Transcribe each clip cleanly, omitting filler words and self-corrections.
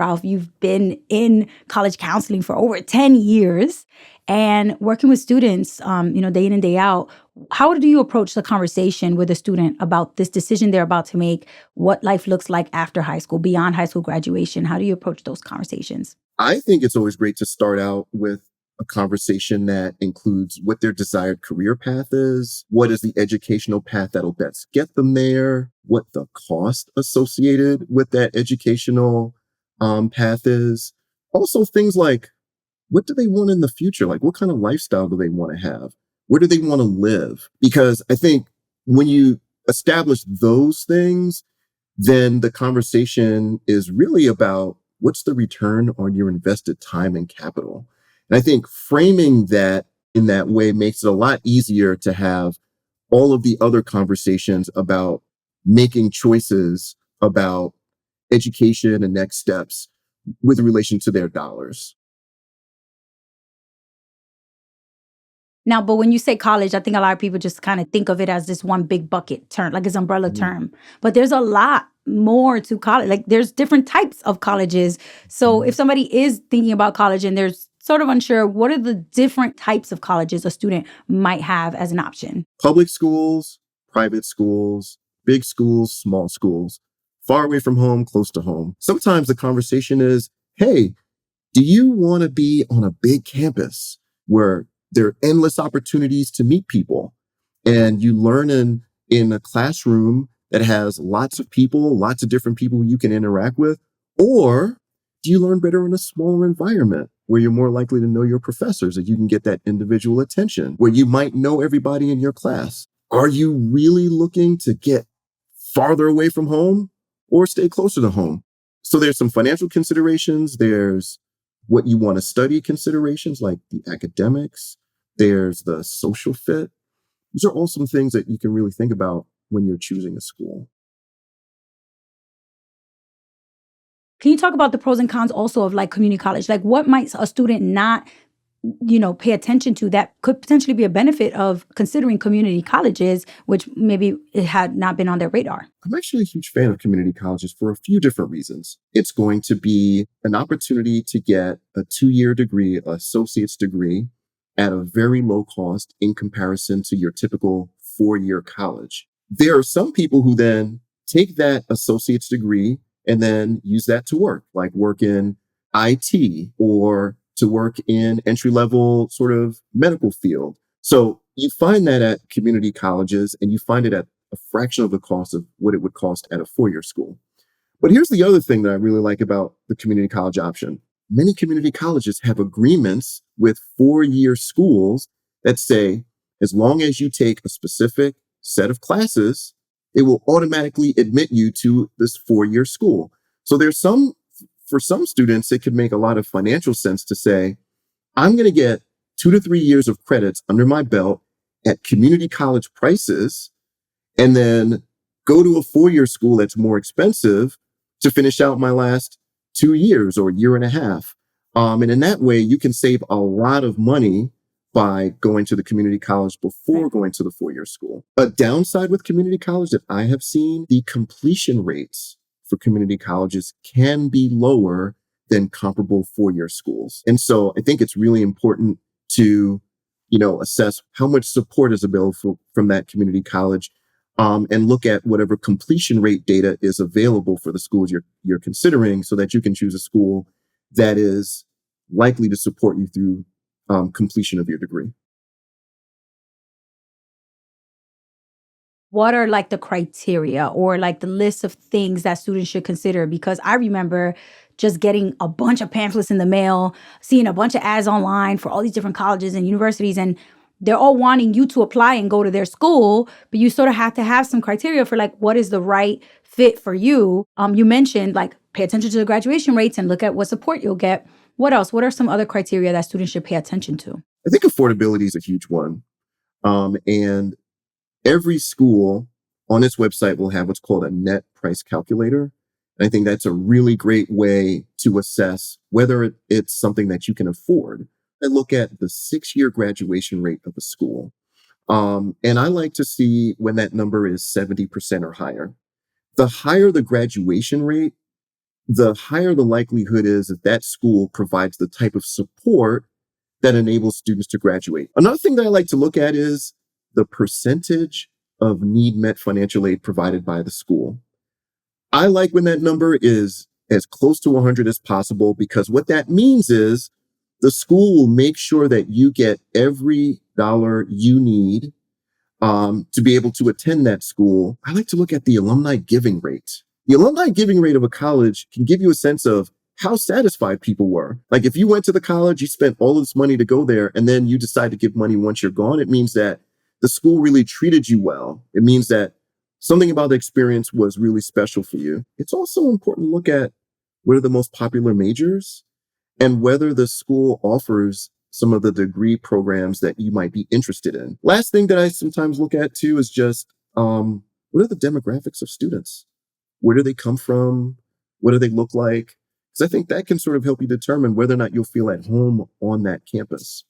Ralph, you've been in college counseling for over 10 years and working with students, day in and day out. How do you approach the conversation with a student about this decision they're about to make, what life looks like after high school, beyond high school graduation? How do you approach those conversations? I think it's always great to start out with a conversation that includes what their desired career path is, what is the educational path that'll best get them there, what the cost associated with that educational path is. Also, things like what do they want in the future? Like, what kind of lifestyle do they want to have? Where do they want to live? Because I think when you establish those things, then the conversation is really about what's the return on your invested time and capital. And I think framing that in that way makes it a lot easier to have all of the other conversations about making choices about education and next steps with relation to their dollars. Now, but when you say college, I think a lot of people just kind of think of it as this one big bucket term, like this umbrella Mhm. term. But there's a lot more to college. Like there's different types of colleges. So if Mhm. somebody is thinking about college and they're sort of unsure, what are the different types of colleges a student might have as an option? Public schools, private schools, big schools, small schools, far away from home, close to home. Sometimes the conversation is, hey, do you want to be on a big campus where there are endless opportunities to meet people and you learn in a classroom that has lots of people, lots of different people you can interact with? Or do you learn better in a smaller environment where you're more likely to know your professors and you can get that individual attention, where you might know everybody in your class? Are you really looking to get farther away from home or stay closer to home? So there's some financial considerations. There's what you want to study considerations like the academics. There's the social fit. These are all some things that you can really think about when you're choosing a school. Can you talk about the pros and cons also of like community college? Like what might a student not, pay attention to that could potentially be a benefit of considering community colleges, which maybe it had not been on their radar? I'm actually a huge fan of community colleges for a few different reasons. It's going to be an opportunity to get a 2-year degree, associate's degree, at a very low cost in comparison to your typical 4-year college. There are some people who then take that associate's degree and then use that to work, like work in IT or to work in entry level sort of medical field. So you find that at community colleges and you find it at a fraction of the cost of what it would cost at a 4-year school. But here's the other thing that I really like about the community college option. Many community colleges have agreements with 4-year schools that say, as long as you take a specific set of classes, it will automatically admit you to this 4-year school. So for some students, it could make a lot of financial sense to say, I'm going to get 2 to 3 years of credits under my belt at community college prices and then go to a 4-year school that's more expensive to finish out my last 2 years or a year and a half. And in that way, you can save a lot of money by going to the community college before Right. going to the 4-year school. A downside with community college that I have seen, the completion rates for community colleges can be lower than comparable 4-year schools. And so I think it's really important to, assess how much support is available from that community college, and look at whatever completion rate data is available for the schools you're considering, so that you can choose a school that is likely to support you through completion of your degree. What are like the criteria or like the list of things that students should consider? Because I remember just getting a bunch of pamphlets in the mail, seeing a bunch of ads online for all these different colleges and universities, and they're all wanting you to apply and go to their school, but you sort of have to have some criteria for like what is the right fit for you. You mentioned like pay attention to the graduation rates and look at what support you'll get. What else? What are some other criteria that students should pay attention to? I think affordability is a huge one. And every school on its website will have what's called a net price calculator. And I think that's a really great way to assess whether it's something that you can afford. I look at the 6-year graduation rate of a school. And I like to see when that number is 70% or higher. The higher the graduation rate, the higher the likelihood is that that school provides the type of support that enables students to graduate. Another thing that I like to look at is the percentage of need met financial aid provided by the school. I like when that number is as close to 100 as possible, because what that means is the school will make sure that you get every dollar you need to be able to attend that school. I like to look at the alumni giving rate. The alumni giving rate of a college can give you a sense of how satisfied people were. Like if you went to the college, you spent all of this money to go there, and then you decide to give money once you're gone, it means that the school really treated you well. It means that something about the experience was really special for you. It's also important to look at what are the most popular majors and whether the school offers some of the degree programs that you might be interested in. Last thing that I sometimes look at too is just what are the demographics of students? Where do they come from? What do they look like? Because I think that can sort of help you determine whether or not you'll feel at home on that campus.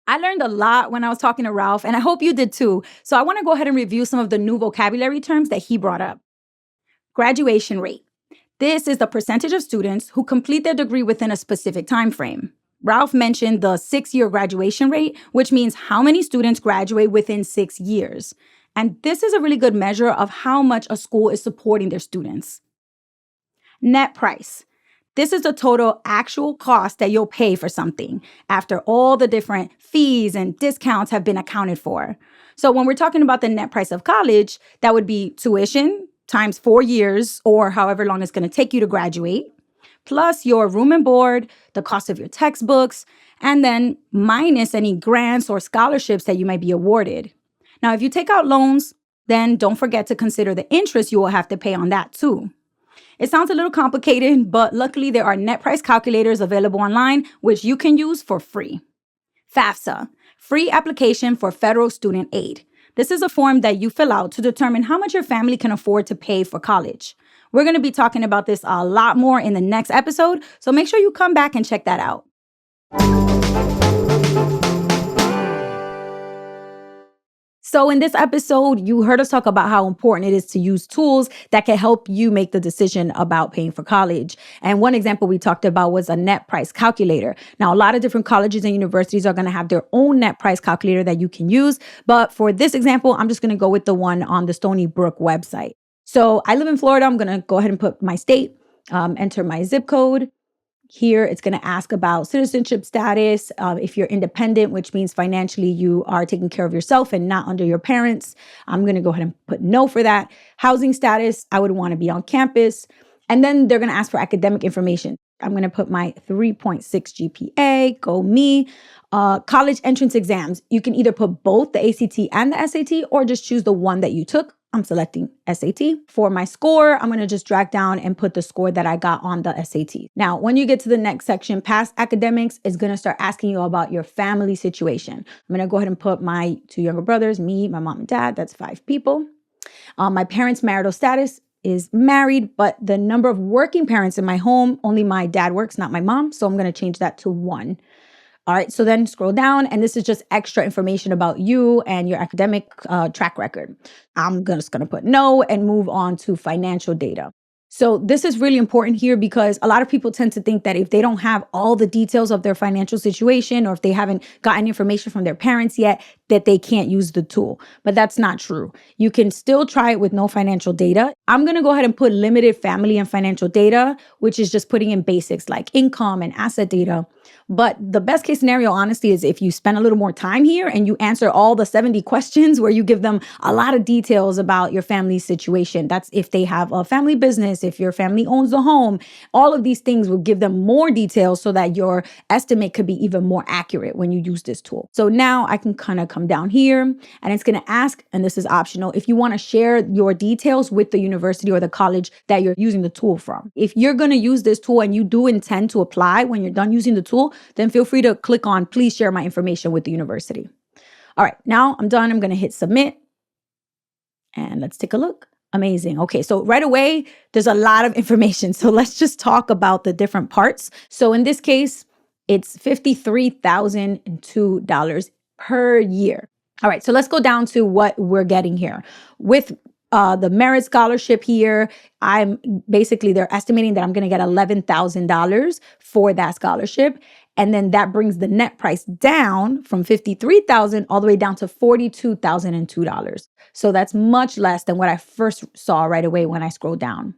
I learned a lot when I was talking to Ralph, and I hope you did too. So I want to go ahead and review some of the new vocabulary terms that he brought up. Graduation rate. This is the percentage of students who complete their degree within a specific time frame. Ralph mentioned the 6-year graduation rate, which means how many students graduate within 6 years. And this is a really good measure of how much a school is supporting their students. Net price. This is the total actual cost that you'll pay for something after all the different fees and discounts have been accounted for. So when we're talking about the net price of college, that would be tuition times 4 years or however long it's going to take you to graduate, plus your room and board, the cost of your textbooks, and then minus any grants or scholarships that you might be awarded. Now, if you take out loans, then don't forget to consider the interest you will have to pay on that too. It sounds a little complicated, but luckily there are net price calculators available online, which you can use for free. FAFSA, free application for federal student aid. This is a form that you fill out to determine how much your family can afford to pay for college. We're going to be talking about this a lot more in the next episode, so make sure you come back and check that out. So in this episode, you heard us talk about how important it is to use tools that can help you make the decision about paying for college. And one example we talked about was a net price calculator. Now, a lot of different colleges and universities are going to have their own net price calculator that you can use. But for this example, I'm just going to go with the one on the Stony Brook website. So I live in Florida. I'm going to go ahead and put my state, enter my zip code. Here, it's going to ask about citizenship status, if you're independent, which means financially you are taking care of yourself and not under your parents. I'm going to go ahead and put no for that. Housing status, I would want to be on campus. And then they're going to ask for academic information. I'm going to put my 3.6 GPA, go me. College entrance exams, you can either put both the ACT and the SAT or just choose the one that you took. I'm selecting SAT. For my score, I'm going to just drag down and put the score that I got on the SAT. Now, when you get to the next section, past academics is going to start asking you about your family situation. I'm going to go ahead and put my 2 younger brothers, me, my mom and dad. That's 5 people. My parents' marital status is married, but the number of working parents in my home, only my dad works, not my mom. So I'm going to change that to 1. All right, so then scroll down, and this is just extra information about you and your academic track record. I'm just going to put no and move on to financial data. So this is really important here because a lot of people tend to think that if they don't have all the details of their financial situation or if they haven't gotten information from their parents yet, that they can't use the tool. But that's not true. You can still try it with no financial data. I'm going to go ahead and put limited family and financial data, which is just putting in basics like income and asset data. But the best case scenario, honestly, is if you spend a little more time here and you answer all the 70 questions where you give them a lot of details about your family's situation. That's if they have a family business, if your family owns a home, all of these things will give them more details so that your estimate could be even more accurate when you use this tool. So now I can kind of come down here and it's going to ask, and this is optional, if you want to share your details with the university or the college that you're using the tool from. If you're going to use this tool and you do intend to apply when you're done using the tool, then feel free to click on please share my information with the university. All right, now I'm done. I'm going to hit submit and let's take a look. Amazing. Okay, so right away, there's a lot of information. So let's just talk about the different parts. So in this case, it's $53,002 per year. All right, so let's go down to what we're getting here. With the merit scholarship here, I'm basically, they're estimating that I'm going to get $11,000 for that scholarship. And then that brings the net price down from $53,000 all the way down to $42,002. So that's much less than what I first saw right away when I scrolled down.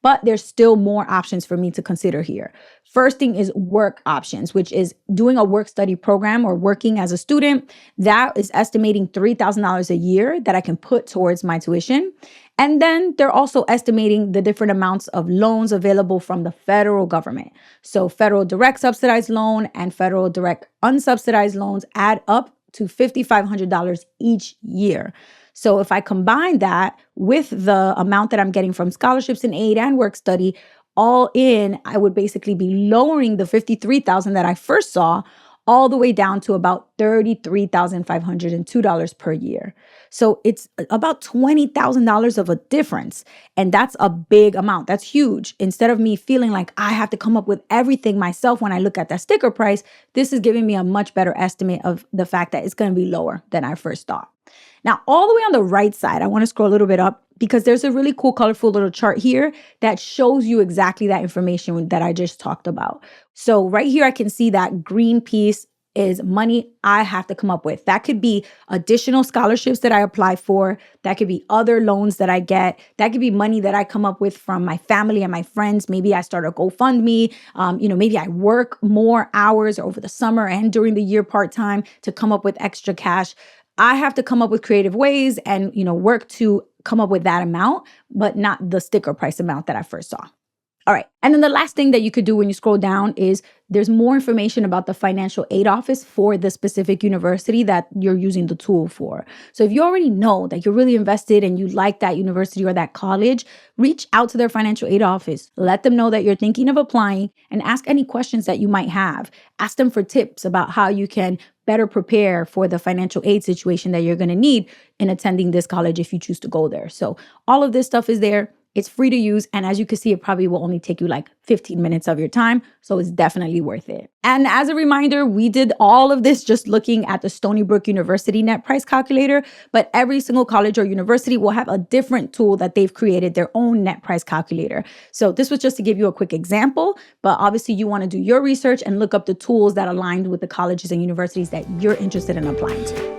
But there's still more options for me to consider here. First thing is work options, which is doing a work study program or working as a student. That is estimating $3,000 a year that I can put towards my tuition. And then they're also estimating the different amounts of loans available from the federal government. So federal direct subsidized loan and federal direct unsubsidized loans add up to $5,500 each year. So if I combine that with the amount that I'm getting from scholarships and aid and work study, all in, I would basically be lowering the 53,000 that I first saw all the way down to about $33,502 per year. So it's about $20,000 of a difference. And that's a big amount. That's huge. Instead of me feeling like I have to come up with everything myself when I look at that sticker price, this is giving me a much better estimate of the fact that it's going to be lower than I first thought. Now, all the way on the right side, I want to scroll a little bit up because there's a really cool, colorful little chart here that shows you exactly that information that I just talked about. So right here, I can see that green piece is money I have to come up with. That could be additional scholarships that I apply for. That could be other loans that I get. That could be money that I come up with from my family and my friends. Maybe I start a GoFundMe. Maybe I work more hours over the summer and during the year part-time to come up with extra cash. I have to come up with creative ways and, work to come up with that amount, but not the sticker price amount that I first saw. All right. And then the last thing that you could do when you scroll down is there's more information about the financial aid office for the specific university that you're using the tool for. So if you already know that you're really invested and you like that university or that college, reach out to their financial aid office. Let them know that you're thinking of applying and ask any questions that you might have. Ask them for tips about how you can better prepare for the financial aid situation that you're going to need in attending this college if you choose to go there. So all of this stuff is there. It's free to use. And as you can see, it probably will only take you like 15 minutes of your time. So it's definitely worth it. And as a reminder, we did all of this just looking at the Stony Brook University net price calculator, but every single college or university will have a different tool that they've created their own net price calculator. So this was just to give you a quick example, but obviously you want to do your research and look up the tools that align with the colleges and universities that you're interested in applying to.